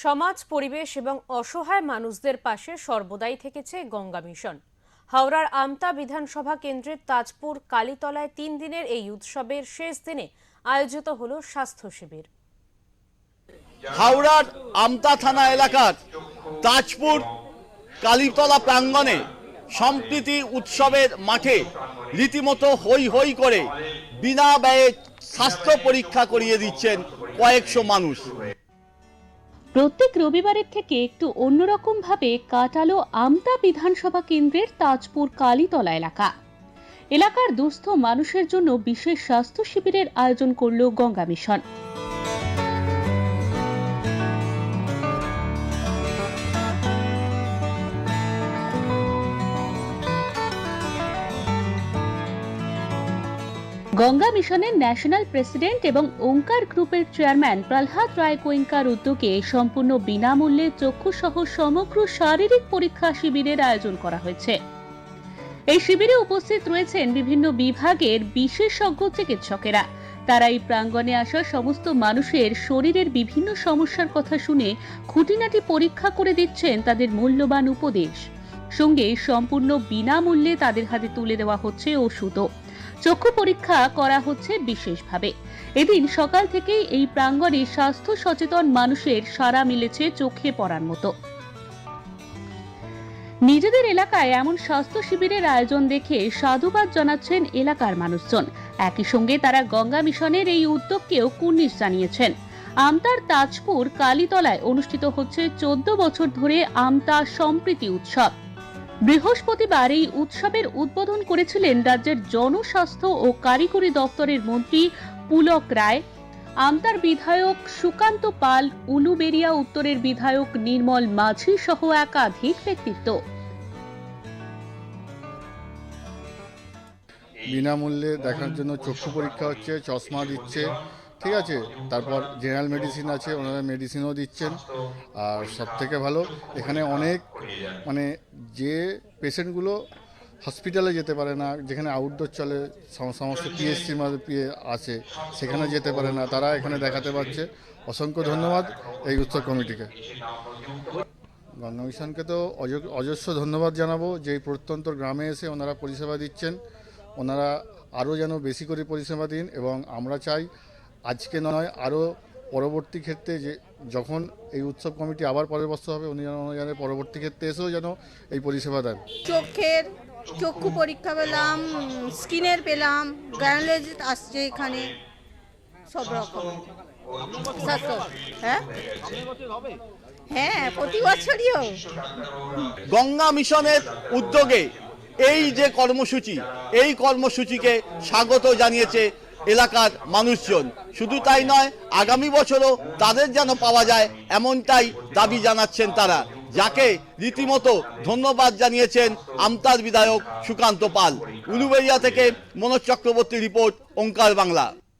সমাজ, পরিবেশ এবং অসহায় মানুষদের পাশে সর্বদাই থেকেছে গঙ্গা মিশন। হাওড়ার আমতা বিধানসভা কেন্দ্রের তাজপুর কালীতলায় 3 দিনের এই উৎসবের শেষ দিনে আয়োজিত হলো স্বাস্থ্য শিবির। হাওড়ার আমতা থানা এলাকার তাজপুর কালীতলা প্রাঙ্গণে সম্প্রীতি উৎসবের মাঠে রীতিমতো হই হই করে বিনা ব্যয়ে স্বাস্থ্য পরীক্ষা করিয়ে দিচ্ছেন কয়েকশো মানুষ। প্রত্যেক রবিবারের থেকে একটু অন্যরকম ভাবে কাটালো আমতা বিধানসভা কেন্দ্রের তাজপুর কালীতলা এলাকার দুস্থ মানুষের জন্য বিশেষ স্বাস্থ্য শিবিরের আয়োজন করল গঙ্গা মিশন। গঙ্গা মিশনের ন্যাশনাল প্রেসিডেন্ট এবং ওঙ্কার গ্রুপের চেয়ারম্যান প্রহ্লাদ রায় গোয়েঙ্কার উদ্যোগে সম্পূর্ণ বিনামূল্যে চক্ষু সহ সমগ্র শারীরিক পরীক্ষা শিবিরের আয়োজন করা হয়েছে। এই শিবিরে উপস্থিত রয়েছেন বিভিন্ন বিভাগের বিশেষজ্ঞ চিকিৎসকেরা। তারা এই প্রাঙ্গণে আসা সমস্ত মানুষের শরীরের বিভিন্ন সমস্যার কথা শুনে খুঁটিনাটি পরীক্ষা করে দিচ্ছেন তাদের মূল্যবান উপদেশ। সঙ্গে সম্পূর্ণ বিনামূল্যে তাদের হাতে তুলে দেওয়া হচ্ছে ওষুধও। চক্ষু পরীক্ষা করা হচ্ছে বিশেষভাবে। এদিন সকাল থেকেই এই প্রাঙ্গণে স্বাস্থ্য সচেতন মানুষের সাড়া মিলেছে চোখে পড়ার মতো। নিজেদের এলাকায় এমন স্বাস্থ্য শিবিরের আয়োজন দেখে সাধুবাদ জানাচ্ছেন এলাকার মানুষজন। একই সঙ্গে তারা গঙ্গা মিশনের এই উদ্যোগকেও কুর্নিশ জানিয়েছেন। আমতার তাজপুর কালীতলায় অনুষ্ঠিত হচ্ছে 14 বছর ধরে আমতা সম্প্রীতি উৎসব। বৃহস্পতিবার এই উৎসবের উদ্বোধন করেছিলেন রাজ্যের জনস্বাস্থ্য ও কারিগরি দপ্তরের মন্ত্রী পুলক রায়, আমতার বিধায়ক সুকান্ত পাল, উলুবেড়িয়া উত্তরের বিধায়ক নির্মল মাঝি সহ একাধিক ব্যক্তিত্ব। বিনামূল্যে দেখার জন্য চক্ষু পরীক্ষা হচ্ছে, চশমা দিচ্ছে, ঠিক আছে। তারপর জেনারেল মেডিসিন আছে, ওনারা মেডিসিনও দিচ্ছেন। আর সব থেকে ভালো এখানে অনেক যে পেশেন্টগুলো হসপিটালে যেতে পারে না, যেখানে আউটডোর চলে, সমস্ত পিএসসির মধ্যে আছে, সেখানে যেতে পারে না, তারা এখানে দেখাতে পারছে। অসংখ্য ধন্যবাদ এই উৎসব কমিটিকে। গঙ্গা মিশনকে তো অজস্র ধন্যবাদ জানাবো যে এই প্রত্যন্ত গ্রামে এসে ওনারা পরিষেবা দিচ্ছেন। ওনারা আরও যেন বেশি করে পরিষেবা দিন এবং আমরা চাই আজকে নয় আরও পরবর্তী ক্ষেত্রে যে যখন এই উৎসব কমিটি আবার পরের বছর হবে উনি যেন পরবর্তী ক্ষেত্রে এসেও যেন এই পরিষেবা দেন। চক্ষু পরীক্ষা পেলাম, স্কিনের পেলাম, গাইনোলজিস্ট আসছে এখানে, সব রকম স্বাস্থ্য। হ্যাঁ, প্রতি বছরই হোক। গঙ্গা মিশনের উদ্যোগে এই যে কর্মসূচি, এই কর্মসূচিকে স্বাগত জানিয়েছে এলাকার মানুষজন। শুধু তাই নয়, আগামী বছরও তাদের যেন পাওয়া যায় এমনটাই দাবি জানাচ্ছেন তারা, যাকে রীতিমতো ধন্যবাদ জানিয়েছেন আমতার বিধায়ক সুকান্ত পাল। উলুবেড়িয়া থেকে মনোজ চক্রবর্তী রিপোর্ট, ওঙ্কার বাংলা।